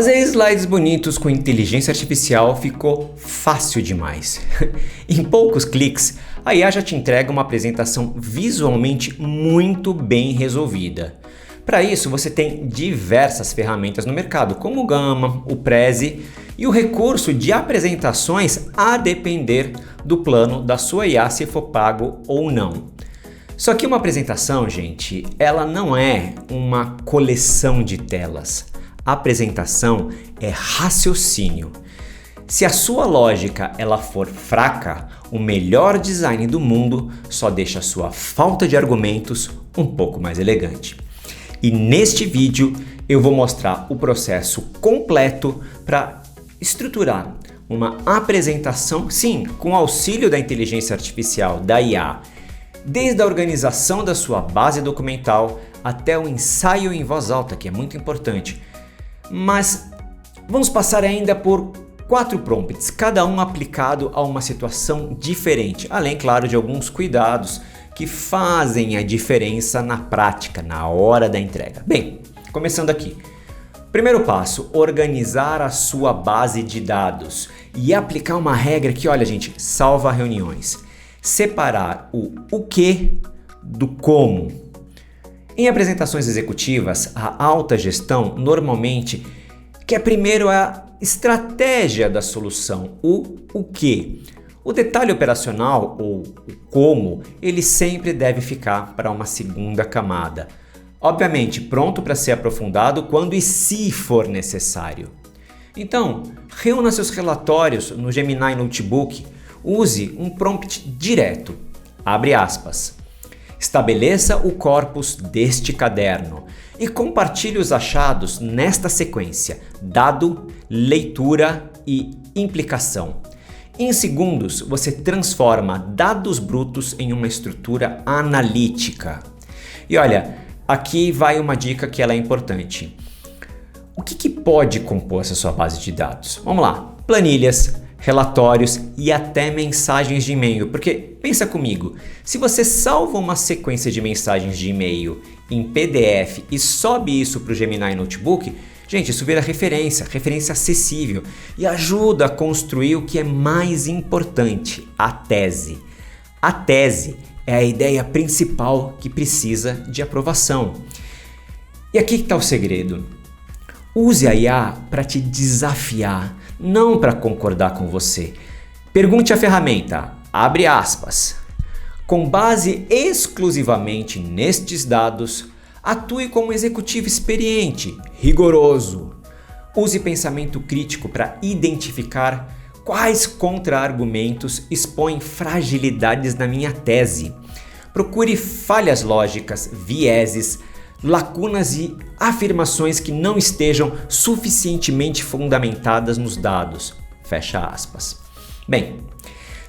Fazer slides bonitos com inteligência artificial ficou fácil demais. Em poucos cliques, a IA já te entrega uma apresentação visualmente muito bem resolvida. Para isso, você tem diversas ferramentas no mercado, como o Gamma, o Prezi e o recurso de apresentações a depender do plano da sua IA, se for pago ou não. Só que uma apresentação, gente, ela não é uma coleção de telas. A apresentação é raciocínio. Se a sua lógica ela for fraca, o melhor design do mundo só deixa a sua falta de argumentos um pouco mais elegante. E neste vídeo eu vou mostrar o processo completo para estruturar uma apresentação, sim, com auxílio da inteligência artificial, da IA, desde a organização da sua base documental até o ensaio em voz alta, que é muito importante. Mas vamos passar ainda por 4 prompts, cada um aplicado a uma situação diferente, além, claro, de alguns cuidados que fazem a diferença na prática, na hora da entrega. Bem, começando aqui. Primeiro passo, organizar a sua base de dados e aplicar uma regra que, olha gente, salva reuniões. Separar o que do como. Em apresentações executivas, a alta gestão normalmente quer primeiro a estratégia da solução, o que. O detalhe operacional, ou o como, ele sempre deve ficar para uma segunda camada. Obviamente, pronto para ser aprofundado quando e se for necessário. Então, reúna seus relatórios no Gemini Notebook, use um prompt direto, abre aspas. Estabeleça o corpus deste caderno e compartilhe os achados nesta sequência: dado, leitura e implicação. Em segundos, você transforma dados brutos em uma estrutura analítica. E olha, aqui vai uma dica que ela é importante. O que pode compor essa sua base de dados? Vamos lá, planilhas, relatórios e até mensagens de e-mail, porque pensa comigo, se você salva uma sequência de mensagens de e-mail em PDF e sobe isso para o Gemini Notebook, gente, isso vira referência acessível e ajuda a construir o que é mais importante, a tese. A tese é a ideia principal que precisa de aprovação. E aqui está o segredo. Use a IA para te desafiar, não para concordar com você. Pergunte à ferramenta, abre aspas. Com base exclusivamente nestes dados, atue como executivo experiente, rigoroso. Use pensamento crítico para identificar quais contra-argumentos expõem fragilidades na minha tese. Procure falhas lógicas, vieses, lacunas e afirmações que não estejam suficientemente fundamentadas nos dados. Fecha aspas. Bem,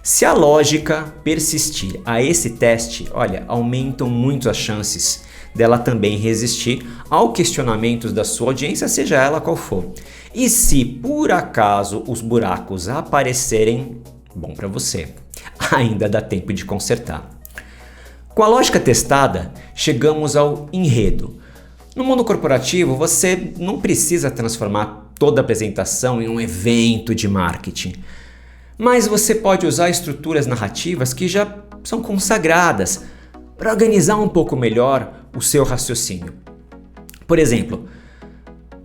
se a lógica persistir a esse teste, olha, aumentam muito as chances dela também resistir ao questionamento da sua audiência, seja ela qual for. E se por acaso os buracos aparecerem, bom para você, ainda dá tempo de consertar. Com a lógica testada, chegamos ao enredo. No mundo corporativo, você não precisa transformar toda a apresentação em um evento de marketing. Mas você pode usar estruturas narrativas que já são consagradas para organizar um pouco melhor o seu raciocínio. Por exemplo,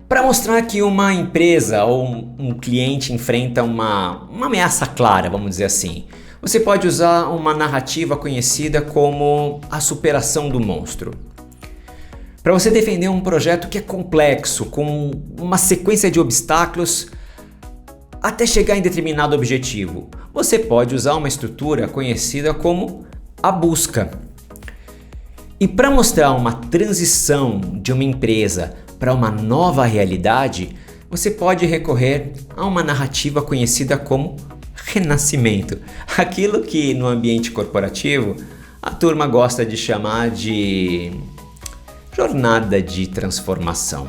para mostrar que uma empresa ou um cliente enfrenta uma ameaça clara, vamos dizer assim, você pode usar uma narrativa conhecida como a superação do monstro. Para você defender um projeto que é complexo, com uma sequência de obstáculos até chegar em determinado objetivo, você pode usar uma estrutura conhecida como a busca. E para mostrar uma transição de uma empresa para uma nova realidade, você pode recorrer a uma narrativa conhecida como renascimento, aquilo que no ambiente corporativo a turma gosta de chamar de jornada de transformação.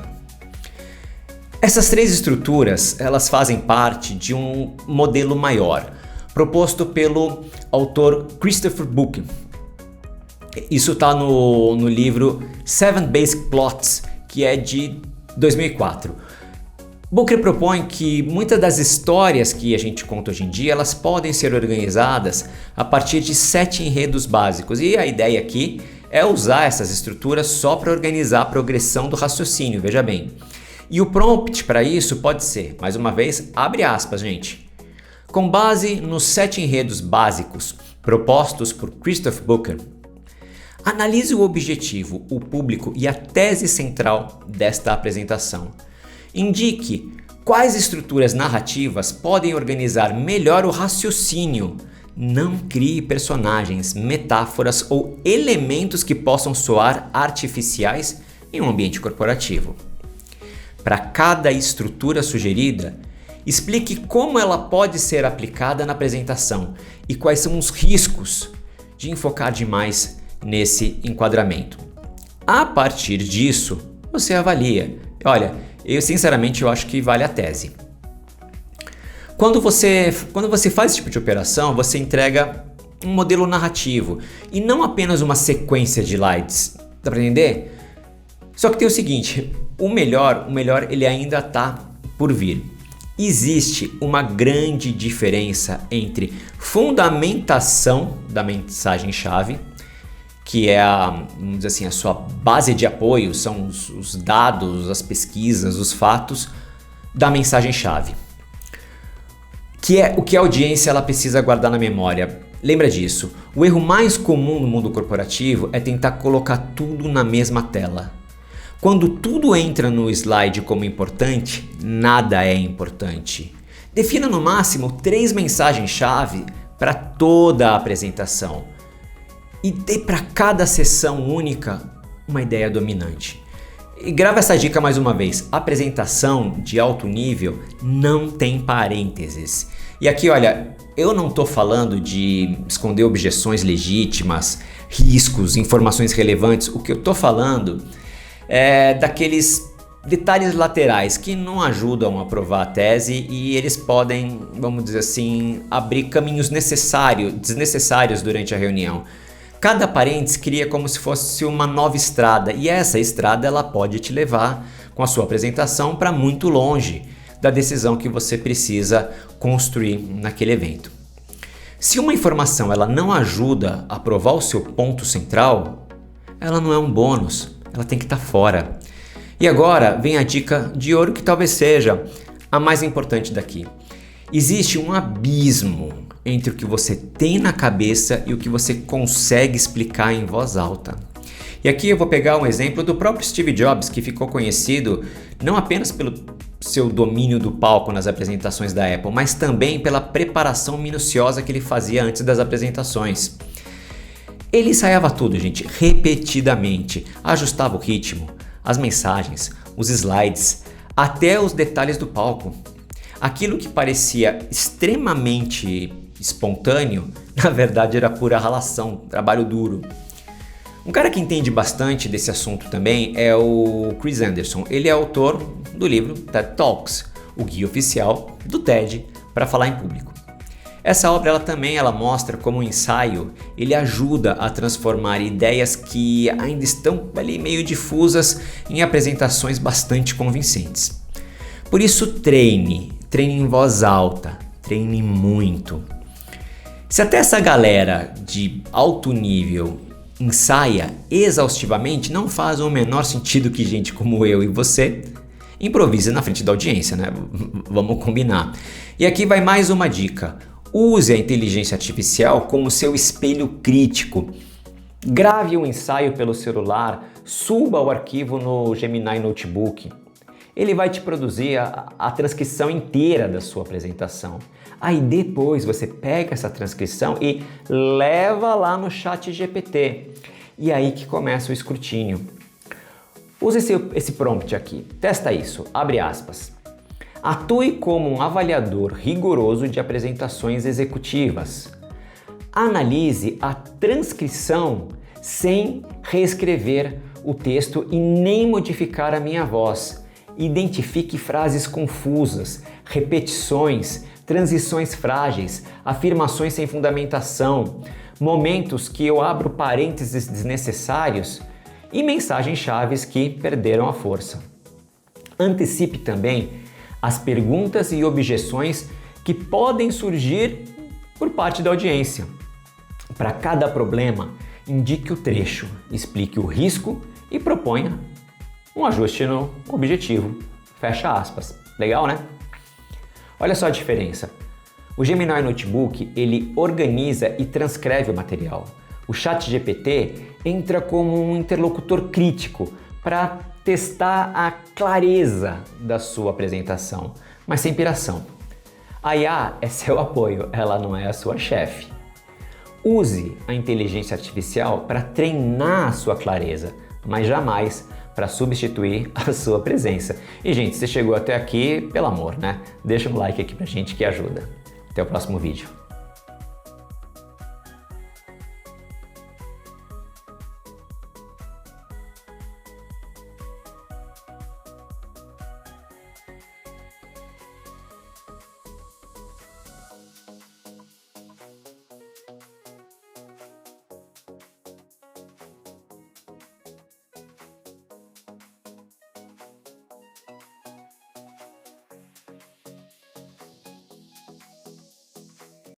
Essas 3 estruturas, elas fazem parte de um modelo maior, proposto pelo autor Christopher Buchan. Isso está no livro 7 Basic Plots, que é de 2004. Booker propõe que muitas das histórias que a gente conta hoje em dia, elas podem ser organizadas a partir de 7 enredos básicos. E a ideia aqui é usar essas estruturas só para organizar a progressão do raciocínio, veja bem. E o prompt para isso pode ser, mais uma vez, abre aspas, gente. Com base nos 7 enredos básicos propostos por Christopher Booker, analise o objetivo, o público e a tese central desta apresentação. Indique quais estruturas narrativas podem organizar melhor o raciocínio. Não crie personagens, metáforas ou elementos que possam soar artificiais em um ambiente corporativo. Para cada estrutura sugerida, explique como ela pode ser aplicada na apresentação e quais são os riscos de enfocar demais nesse enquadramento. A partir disso, você avalia. Olha, eu sinceramente acho que vale a tese. Quando você faz esse tipo de operação, você entrega um modelo narrativo e não apenas uma sequência de slides. Dá para entender? Só que tem o seguinte, o melhor ele ainda está por vir. Existe uma grande diferença entre fundamentação da mensagem-chave, que é vamos dizer assim, a sua base de apoio, são os dados, as pesquisas, os fatos da mensagem-chave. Que é o que a audiência ela precisa guardar na memória. Lembra disso, o erro mais comum no mundo corporativo é tentar colocar tudo na mesma tela. Quando tudo entra no slide como importante, nada é importante. Defina no máximo 3 mensagens-chave para toda a apresentação. E dê para cada sessão única uma ideia dominante. E grava essa dica mais uma vez, apresentação de alto nível não tem parênteses. E aqui olha, eu não estou falando de esconder objeções legítimas, riscos, informações relevantes, o que eu estou falando é daqueles detalhes laterais que não ajudam a provar a tese e eles podem, vamos dizer assim, abrir caminhos desnecessários durante a reunião. Cada parênteses cria como se fosse uma nova estrada e essa estrada ela pode te levar com a sua apresentação para muito longe da decisão que você precisa construir naquele evento. Se uma informação ela não ajuda a provar o seu ponto central, ela não é um bônus, ela tem que estar fora. E agora vem a dica de ouro que talvez seja a mais importante daqui. Existe um abismo entre o que você tem na cabeça e o que você consegue explicar em voz alta. E aqui eu vou pegar um exemplo do próprio Steve Jobs, que ficou conhecido não apenas pelo seu domínio do palco nas apresentações da Apple, mas também pela preparação minuciosa que ele fazia antes das apresentações. Ele ensaiava tudo, gente, repetidamente, ajustava o ritmo, as mensagens, os slides, até os detalhes do palco. Aquilo que parecia extremamente espontâneo, na verdade era pura ralação, trabalho duro. Um cara que entende bastante desse assunto também é o Chris Anderson. Ele é autor do livro TED Talks, o guia oficial do TED para falar em público. Essa obra ela mostra como o ensaio ele ajuda a transformar ideias que ainda estão ali meio difusas em apresentações bastante convincentes. Por isso treine em voz alta, treine muito. Se até essa galera de alto nível ensaia exaustivamente, não faz o menor sentido que gente como eu e você improvise na frente da audiência, né? Vamos combinar. E aqui vai mais uma dica. Use a inteligência artificial como seu espelho crítico. Grave um ensaio pelo celular, suba o arquivo no Gemini Notebook. Ele vai te produzir a transcrição inteira da sua apresentação. Aí depois você pega essa transcrição e leva lá no ChatGPT. E aí que começa o escrutínio. Use esse prompt aqui, testa isso, abre aspas. Atue como um avaliador rigoroso de apresentações executivas. Analise a transcrição sem reescrever o texto e nem modificar a minha voz. Identifique frases confusas, repetições, transições frágeis, afirmações sem fundamentação, momentos que eu abro parênteses desnecessários e mensagens-chave que perderam a força. Antecipe também as perguntas e objeções que podem surgir por parte da audiência. Para cada problema, indique o trecho, explique o risco e proponha um ajuste no objetivo. Fecha aspas. Legal, né? Olha só a diferença. O Gemini Notebook, ele organiza e transcreve o material. O ChatGPT entra como um interlocutor crítico para testar a clareza da sua apresentação, mas sem piração. A IA é seu apoio, ela não é a sua chefe. Use a inteligência artificial para treinar a sua clareza, mas jamais para substituir a sua presença. E gente, se você chegou até aqui, pelo amor, né? Deixa um like aqui pra gente que ajuda. Até o próximo vídeo.